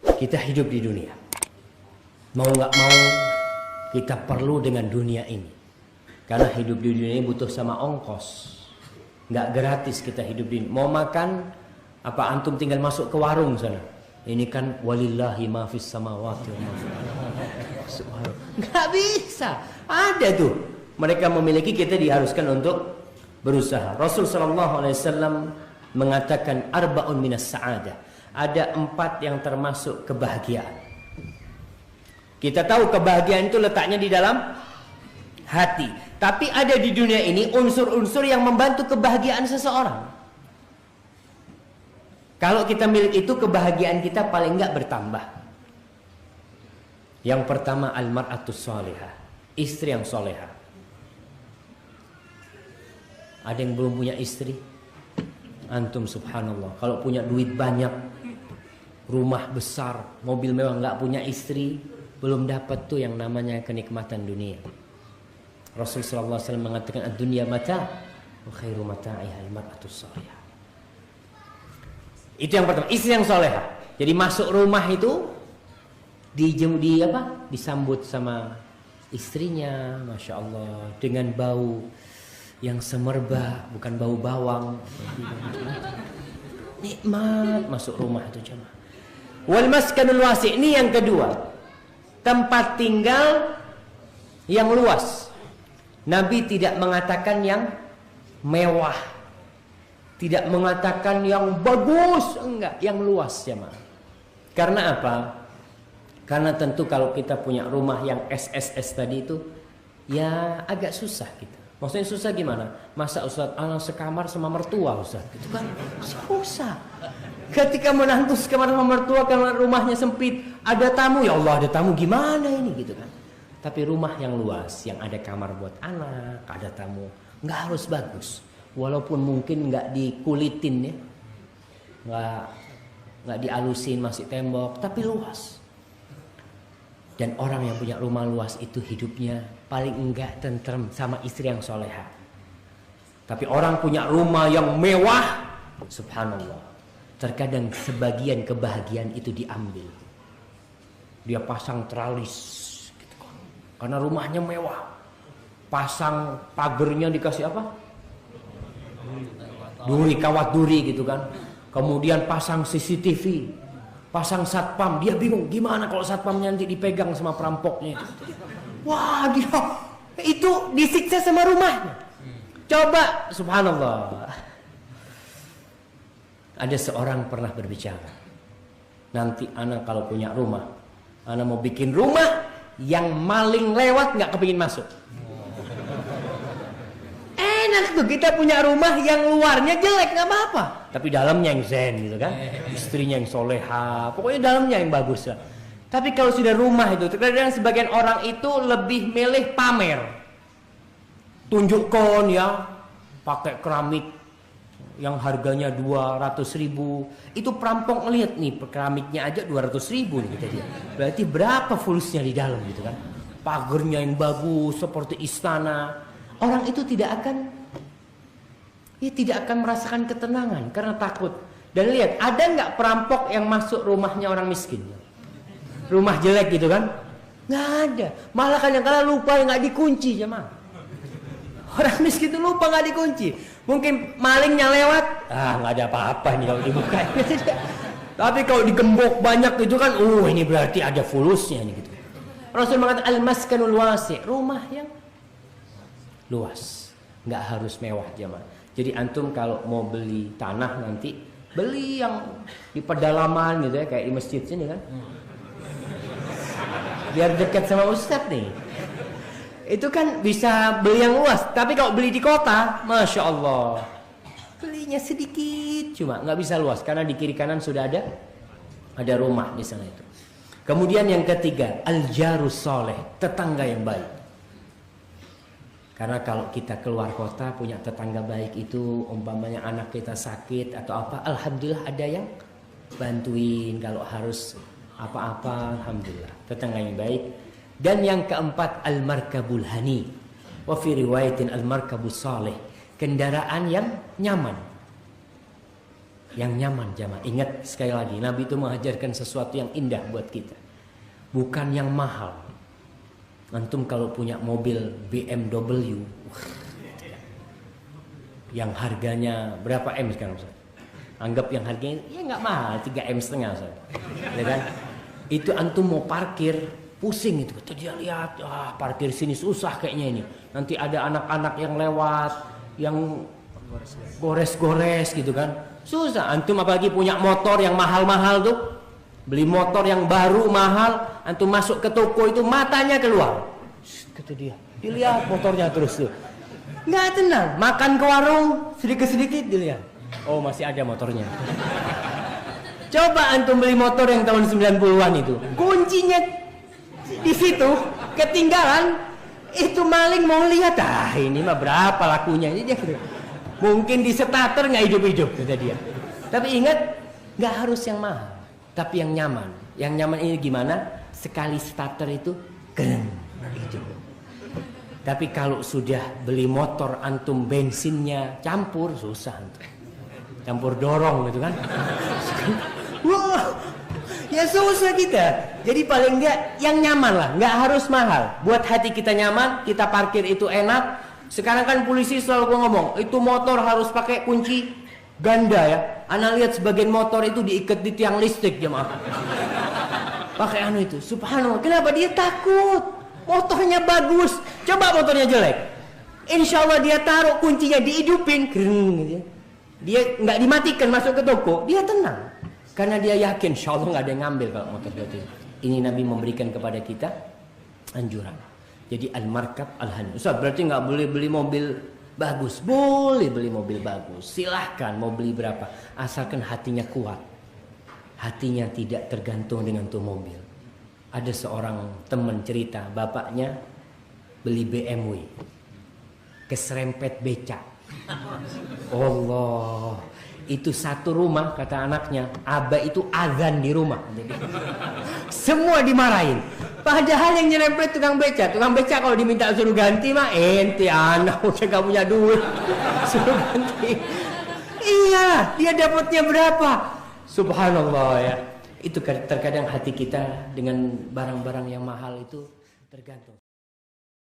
Kita hidup di dunia. Mau nggak mau kita perlu dengan dunia ini. Karena hidup di dunia ini butuh sama ongkos. Nggak gratis kita hidup di. Mau makan apa antum tinggal masuk ke warung sana. Ini kan walillahi ma fis samawati wa ma fil ardi. Nggak bisa. Ada tuh. Mereka memiliki, kita diharuskan untuk berusaha. Rasul sallallahu alaihi wasallam mengatakan arba'un minas sa'adah. Ada 4 yang termasuk kebahagiaan. Kita tahu kebahagiaan itu letaknya di dalam hati. Tapi ada di dunia ini unsur-unsur yang membantu kebahagiaan seseorang. Kalau kita milik itu, kebahagiaan kita paling enggak bertambah. Yang pertama al-mar'atus shalihah, istri yang solehah. Ada yang belum punya istri? Antum subhanallah, kalau punya duit banyak, rumah besar, mobil mewah, nggak punya istri, belum dapat tuh yang namanya kenikmatan dunia. Rasulullah SAW mengatakan ad-dunya mata wa khairu mata'iha al-mar'atus shalihah. Itu yang pertama, istri yang solehah. Jadi masuk rumah itu disambut sama istrinya, masya Allah, dengan bau yang semerbak, bukan bau bawang. Nikmat masuk rumah itu jemaah. Wal maskanul wasi', ini yang kedua, tempat tinggal yang luas. Nabi tidak mengatakan yang mewah, tidak mengatakan yang bagus, enggak, yang luas jemaah. Karena apa? Karena tentu kalau kita punya rumah yang SSS tadi itu, ya agak susah kita. Maksudnya susah gimana? Masa Ustaz anak sekamar sama mertua Ustaz? Itu kan susah. Ketika menantu sekamar sama mertua karena rumahnya sempit, ada tamu, ya Allah ada tamu gimana ini gitu kan. Tapi rumah yang luas, yang ada kamar buat anak, ada tamu, nggak harus bagus. Walaupun mungkin nggak dikulitin ya, nggak dialusin masih tembok, tapi luas. Dan orang yang punya rumah luas itu hidupnya paling enggak tentrem sama istri yang soleha. Tapi orang punya rumah yang mewah, subhanallah, terkadang sebagian kebahagiaan itu diambil. Dia pasang tralis gitu kan, karena rumahnya mewah. Pasang pagernya dikasih apa? Duri, kawat duri gitu kan. Kemudian pasang CCTV, pasang satpam. Dia bingung gimana kalau satpamnya nanti dipegang sama perampoknya. Wah, dia itu disiksa sama rumahnya. Coba, subhanallah. Ada seorang pernah berbicara, nanti anak kalau punya rumah, anak mau bikin rumah yang maling lewat nggak kepingin masuk. Enak tuh kita punya rumah yang luarnya jelek nggak apa-apa, tapi dalamnya yang zen gitu kan, istrinya yang soleha, pokoknya dalamnya yang bagus lah. Tapi kalau sudah rumah itu, terkadang sebagian orang itu lebih milih pamer, tunjukkan ya, pakai keramik yang harganya 200.000, itu perampok ngelihat nih keramiknya aja 200.000 nih kita dia. Berarti berapa fulusnya di dalam gitu kan? Pagernya yang bagus seperti istana. Orang itu tidak akan merasakan ketenangan karena takut. Dan lihat, ada nggak perampok yang masuk rumahnya orang miskin? Rumah jelek gitu kan? Nggak ada. Malah kadang-kadang lupa nggak dikunci jemaah. Orang miskin itu lupa nggak dikunci. Mungkin malingnya lewat, nggak ada apa-apa nih kalau dibuka. Tapi kalau digembok banyak itu kan, ini berarti ada fulusnya nih gitu. Rasul mengatakan al-maskanul wasi', rumah yang luas, nggak harus mewah jemaah. Jadi antum kalau mau beli tanah nanti beli yang di pedalaman gitu ya, kayak di masjid sini kan, biar dekat sama ustadz nih. Itu kan bisa beli yang luas. Tapi kalau beli di kota, masya Allah, belinya sedikit, cuma nggak bisa luas karena di kiri kanan sudah ada rumah di sana itu. Kemudian yang ketiga, al-jarus soleh, tetangga yang baik. Karena kalau kita keluar kota punya tetangga baik itu, umpamanya anak kita sakit atau apa, alhamdulillah ada yang bantuin. Kalau harus apa-apa, alhamdulillah tetangga yang baik. Dan yang keempat, al-markabul hani, wa fi riwayatin al-markabus salih, kendaraan yang nyaman. Yang nyaman jamaah. Ingat sekali lagi, Nabi itu mengajarkan sesuatu yang indah buat kita. Bukan yang mahal. Antum kalau punya mobil BMW yang harganya berapa M sekarang Ustaz? Anggap yang harganya ya nggak mahal, 3,5 M Ustaz. Ya kan? Itu antum mau parkir pusing itu. Dia lihat, parkir sini susah kayaknya ini. Nanti ada anak-anak yang lewat, yang gores-gores gitu kan. Susah. Antum apalagi punya motor yang mahal-mahal tuh. Beli motor yang baru mahal, antum masuk ke toko itu matanya keluar. Kata dia, dilihat motornya terus tuh. Nggak tenang, makan ke warung sedikit-sedikit dilihat. Oh, masih ada motornya. Coba antum beli motor yang tahun 90-an itu. Kuncinya di situ, ketinggalan. Itu maling mau lihat, ini mah berapa lakunya. Ini dia mungkin di starter nggak hidup-hidup kata dia. Tapi ingat, nggak harus yang mahal, tapi yang nyaman. Yang nyaman ini gimana? Sekali starter itu keren hidup. Tapi kalau sudah beli motor antum bensinnya campur, susah antum. Campur dorong gitu kan. Wah, ya susah kita. Jadi paling enggak yang nyaman lah, nggak harus mahal. Buat hati kita nyaman, kita parkir itu enak. Sekarang kan polisi selalu ngomong, itu motor harus pakai kunci ganda ya. Ana lihat sebagian motor itu diikat di tiang listrik jemaah. Pakai anu itu. Subhanallah, kenapa dia takut? Motornya bagus, coba motornya jelek. Insya Allah dia taruh kuncinya dihidupin, gitu. Dia nggak dimatikan masuk ke toko, dia tenang. Karena dia yakin insya Allah nggak ada yang ngambil kalau motor itu. Ini Nabi memberikan kepada kita anjuran. Jadi al-markab al-hani. Ustaz, berarti nggak boleh beli mobil bagus? Boleh beli mobil bagus. Silahkan mau beli berapa, asalkan hatinya kuat. Hatinya tidak tergantung dengan tuh mobil. Ada seorang teman cerita, bapaknya beli BMW, keserempet becak. Allah, itu satu rumah kata anaknya, abah itu azan di rumah. Jadi, semua dimarahin. Padahal yang nyerempet tukang becak kalau diminta suruh ganti mah ente anak udah gak punya duit, suruh ganti. Iya, dia dapatnya berapa? Subhanallah ya. Itu terkadang hati kita dengan barang-barang yang mahal itu tergantung.